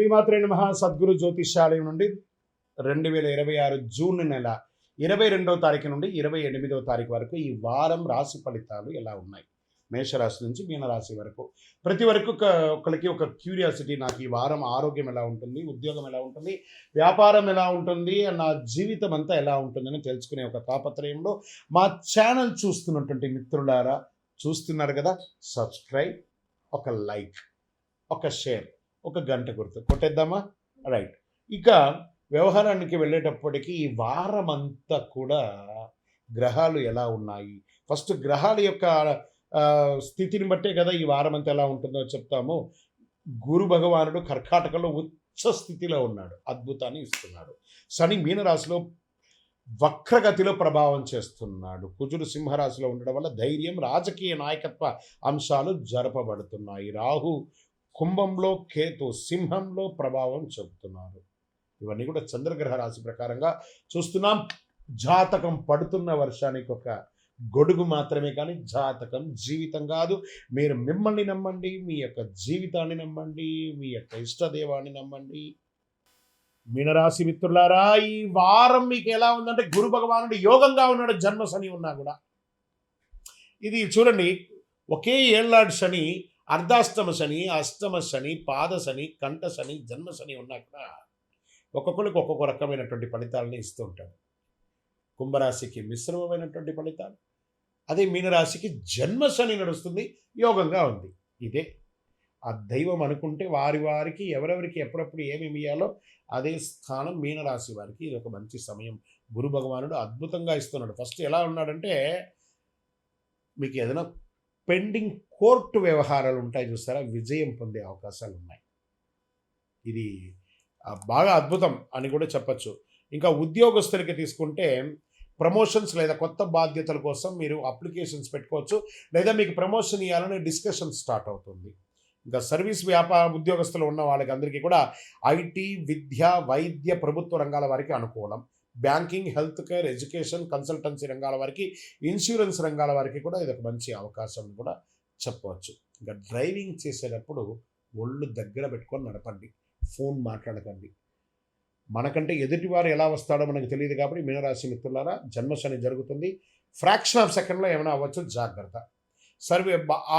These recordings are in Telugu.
శ్రీమాత్రే నమః. సద్గురు జ్యోతిష్యాలయం నుండి 2026 జూన్ నెల 22వ తారీఖు నుండి 28వ తారీఖు వరకు ఈ వారం రాశి ఫలితాలు ఎలా ఉన్నాయి, మేషరాశి నుంచి మీనరాశి వరకు. ప్రతి వరకు ఒకరికి ఒక క్యూరియాసిటీ, నాకు ఈ వారం ఆరోగ్యం ఎలా ఉంటుంది, ఉద్యోగం ఎలా ఉంటుంది, వ్యాపారం ఎలా ఉంటుంది, నా జీవితం అంతా ఎలా ఉంటుందని తెలుసుకునే ఒక తాపత్రయంలో మా ఛానల్ చూస్తున్నటువంటి మిత్రులారా, చూస్తున్నారు కదా, సబ్స్క్రైబ్, ఒక లైక్, ఒక షేర్, ఒక గంట గుర్తు కొట్టేద్దామా? రైట్. ఇక వ్యవహారానికి వెళ్ళేటప్పటికీ ఈ వారం అంతా కూడా గ్రహాలు ఎలా ఉన్నాయి, ఫస్ట్ గ్రహాల యొక్క స్థితిని బట్టే కదా ఈ వారం అంతా ఎలా ఉంటుందో చెప్తాము. గురు భగవానుడు కర్కాటకలో ఉచ్చ స్థితిలో ఉన్నాడు, అద్భుతాన్ని ఇస్తున్నాడు. శని మీనరాశిలో వక్రగతిలో ప్రభావం చేస్తున్నాడు. కుజుడు సింహరాశిలో ఉండడం వల్ల ధైర్యం, రాజకీయ నాయకత్వ అంశాలు జరపబడుతున్నాయి. రాహు కుంభంలో, కేతు సింహంలో ప్రభావం చెబుతున్నారు. ఇవన్నీ కూడా చంద్రగ్రహ రాశి ప్రకారంగా చూస్తున్నాం. జాతకం పడుతున్న వర్షానికి ఒక గొడుగు మాత్రమే, కానీ జాతకం జీవితం కాదు. మీరు మిమ్మల్ని నమ్మండి, మీ యొక్క జీవితాన్ని నమ్మండి, మీ యొక్క ఇష్టదేవాన్ని నమ్మండి. మీనరాశి మిత్రులారా, ఈ వారం మీకు ఎలా ఉందంటే గురు భగవానుడు యోగంగా ఉన్నాడు, జన్మ శని ఉన్నా కూడా. ఇది చూడండి, ఒకే ఏళ్ళాడు శని, అర్ధాష్టమ శని, అష్టమ శని, పాద శని, కంఠ శని, జన్మ శని ఉన్నా కూడా ఒక్కొక్కరికి ఒక్కొక్క రకమైనటువంటి ఫలితాలని ఇస్తూ ఉంటాడు. కుంభరాశికి మిశ్రమమైనటువంటి ఫలితాలు, అదే మీనరాశికి జన్మ శని నడుస్తుంది, యోగంగా ఉంది. ఇదే ఆ దైవం అనుకుంటే వారికి ఎవరెవరికి ఎప్పుడప్పుడు ఏమేమి ఇవ్వాలో అదే స్థానం మీనరాశి వారికి. ఇది ఒక మంచి సమయం. గురు భగవానుడు అద్భుతంగా ఇస్తున్నాడు. ఫస్ట్ ఎలా ఉన్నాడంటే, మీకు ఏదైనా పెండింగ్ కోర్టు వ్యవహారాలు ఉంటాయి చూస్తారా, విజయం పొందే అవకాశాలు ఉన్నాయి. ఇది బాగా అద్భుతం అని కూడా చెప్పచ్చు. ఇంకా ఉద్యోగస్తులకి తీసుకుంటే ప్రమోషన్స్ లేదా కొత్త బాధ్యతల కోసం మీరు అప్లికేషన్స్ పెట్టుకోవచ్చు, లేదా మీకు ప్రమోషన్ ఇవ్వాలని డిస్కషన్ స్టార్ట్ అవుతుంది. ఇంకా సర్వీస్ వ్యాపార ఉద్యోగస్తులు ఉన్న వాళ్ళకి అందరికీ కూడా ఐటీ, విద్య, వైద్య, ప్రభుత్వ రంగాల వారికి అనుకూలం. Banking, health care, education, consultancy రంగాల వారికి, ఇన్సూరెన్స్ రంగాల వారికి కూడా ఇది ఒక మంచి అవకాశం కూడా చెప్పవచ్చు. ఇంకా డ్రైవింగ్ చేసేటప్పుడు ఒళ్ళు దగ్గర పెట్టుకొని నడపండి, ఫోన్ మాట్లాడకండి. మనకంటే ఎదుటివారు ఎలా వస్తాడో మనకు తెలియదు కాబట్టి మీనరాశి మిత్రులారా, జన్మశని జరుగుతుంది. ఫ్రాక్షన్ ఆఫ్ సెకండ్లో ఏమైనా అవ్వచ్చు, జాగ్రత్త.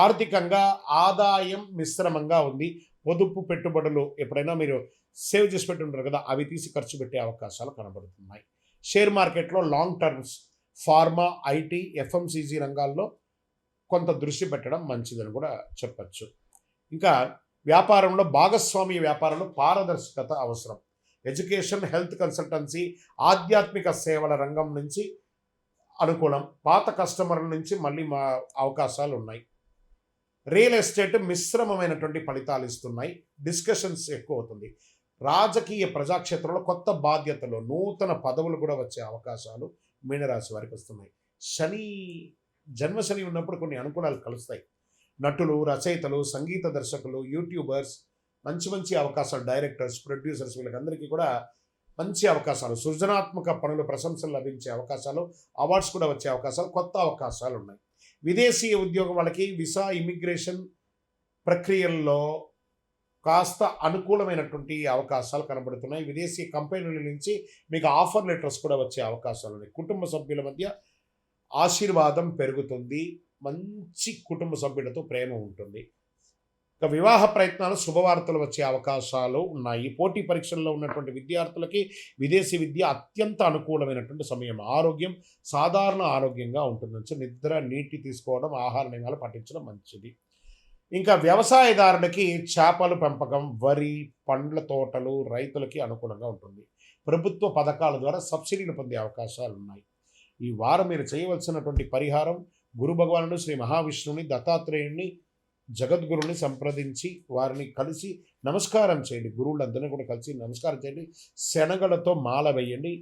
ఆర్థికంగా ఆదాయం మిశ్రమంగా ఉంది. పొదుపు పెట్టుబడులు ఎప్పుడైనా మీరు సేవ్ చేసి పెట్టుంటారు కదా, అవి తీసి ఖర్చు పెట్టే అవకాశాలు కనబడుతున్నాయి. షేర్ మార్కెట్లో long terms, pharma, IT, FMCG రంగాల్లో కొంత దృష్టి పెట్టడం మంచిదని కూడా చెప్పచ్చు. ఇంకా వ్యాపారంలో, భాగస్వామ్య వ్యాపారంలో పారదర్శకత అవసరం. ఎడ్యుకేషన్, హెల్త్, కన్సల్టెన్సీ, ఆధ్యాత్మిక సేవల రంగం నుంచి అనుకూలం. పాత కస్టమర్ల నుంచి మళ్ళీ మా అవకాశాలు ఉన్నాయి. రియల్ ఎస్టేట్ మిశ్రమమైనటువంటి ఫలితాలు ఇస్తున్నాయి. డిస్కషన్స్ ఎక్కువ అవుతుంది. రాజకీయ ప్రజాక్షేత్రంలో కొత్త బాధ్యతలు, నూతన పదవులు కూడా వచ్చే అవకాశాలు మీనరాశి వారికి వస్తున్నాయి. శని, జన్మశని ఉన్నప్పుడు కొన్ని అనుకూలాలు కలుస్తాయి. నటులు, రచయితలు, సంగీత దర్శకులు, యూట్యూబర్స్, మంచి అవకాశాలు, డైరెక్టర్స్, ప్రొడ్యూసర్స్, వీళ్ళకందరికీ కూడా మంచి అవకాశాలు. సృజనాత్మక పనులు, ప్రశంసలు లభించే అవకాశాలు, అవార్డ్స్ కూడా వచ్చే అవకాశాలు, కొత్త అవకాశాలు ఉన్నాయి. విదేశీ ఉద్యోగం వాళ్ళకి వీసా, ఇమిగ్రేషన్ ప్రక్రియల్లో కాస్త అనుకూలమైనటువంటి అవకాశాలు కనబడుతున్నాయి. విదేశీ కంపెనీల నుంచి మీకు ఆఫర్ లెటర్స్ కూడా వచ్చే అవకాశాలు ఉన్నాయి. కుటుంబ సభ్యుల మధ్య ఆశీర్వాదం పెరుగుతుంది. మంచి కుటుంబ సభ్యులతో ప్రేమ ఉంటుంది. ఇక వివాహ ప్రయత్నాలు, శుభవార్తలు వచ్చే అవకాశాలు ఉన్నాయి. పోటీ పరీక్షల్లో ఉన్నటువంటి విద్యార్థులకి విదేశీ విద్య అత్యంత అనుకూలమైనటువంటి సమయం. ఆరోగ్యం సాధారణ ఆరోగ్యంగా ఉంటుంది. నిద్ర, నీటి తీసుకోవడం, ఆహార నియమాలు పాటించడం మంచిది. ఇంకా వ్యవసాయదారులకి చేపల పెంపకం, వరి, పండ్ల తోటలు, రైతులకి అనుకూలంగా ఉంటుంది. ప్రభుత్వ పథకాల ద్వారా సబ్సిడీలు పొందే అవకాశాలు ఉన్నాయి. ఈ వారం మీరు చేయవలసినటువంటి పరిహారం, గురు భగవానుడు, శ్రీ మహావిష్ణువుని, దత్తాత్రేయుని, జగద్గురుని సంప్రదించి వారిని కలిసి నమస్కారం చేయండి. గురువులందరినీ కూడా కలిసి నమస్కారం చేయండి. శనగలతో మాల వేయండి.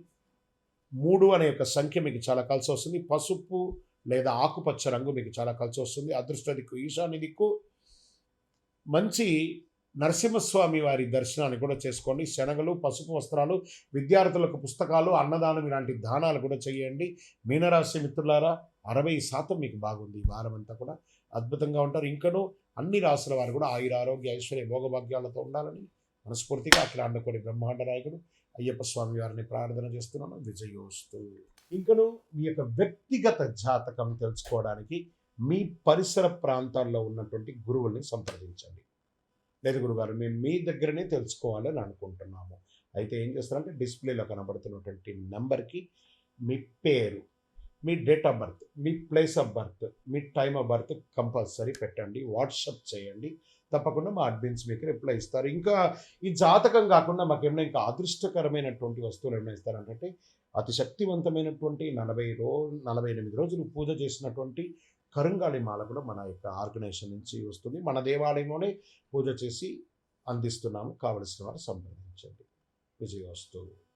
3 అనే ఒక సంఖ్య మీకు చాలా కలిసి వస్తుంది. పసుపు లేదా ఆకుపచ్చ రంగు మీకు చాలా కలిసి వస్తుంది. అదృష్ట దిక్కు ఈశాన్య దిక్కు. మంచి నరసింహస్వామి వారి దర్శనాన్ని కూడా చేసుకోండి. శనగలు, పసుపు వస్త్రాలు, విద్యార్థులకు పుస్తకాలు, అన్నదానం ఇలాంటి దానాలు కూడా చేయండి. మీనరాశి మిత్రులారా, 60% మీకు బాగుంది. ఈ వారం అంతా కూడా అద్భుతంగా ఉంటారు. ఇంకనూ అన్ని రాశుల వారు కూడా ఆయుర, ఆరోగ్య, ఐశ్వర్య, భోగభాగ్యాలతో ఉండాలని మనస్ఫూర్తిగా అఖిలాండకోటి బ్రహ్మాండ నాయకుడు అయ్యప్ప స్వామి వారిని ప్రార్థన చేస్తున్నాను. విజయోస్తు. ఇంకను మీ యొక్క వ్యక్తిగత జాతకం తెలుసుకోవడానికి మీ పరిసర ప్రాంతాల్లో ఉన్నటువంటి గురువుల్ని సంప్రదించండి. లేదు గురుగారు మేము మీ దగ్గరనే తెలుసుకోవాలని అనుకుంటున్నాము. అయితే ఏం చేస్తారంటే డిస్ప్లేలో కనబడుతున్నటువంటి నెంబర్కి మీ పేరు, మీ డేట్ ఆఫ్ బర్త్, మీ ప్లేస్ ఆఫ్ బర్త్, మీ టైమ్ ఆఫ్ బర్త్ కంపల్సరీ పెట్టండి. వాట్సప్ చేయండి. తప్పకుండా మా అడ్మిన్స్ మీకు రిప్లై ఇస్తారు. ఇంకా ఈ జాతకం కాకుండా మాకేమైనా ఇంకా అదృష్టకరమైనటువంటి వస్తువులు ఏమైనా ఇస్తారంటే అతి శక్తివంతమైనటువంటి 48 రోజులు పూజ చేసినటువంటి కరుంగాళి మాల కూడా మన యొక్క ఆర్గనైజేషన్ నుంచి వస్తుంది. మన దేవాలయంలోనే పూజ చేసి అందిస్తున్నాము. కావలసిన వారు సంప్రదించండి. విజయోస్తు.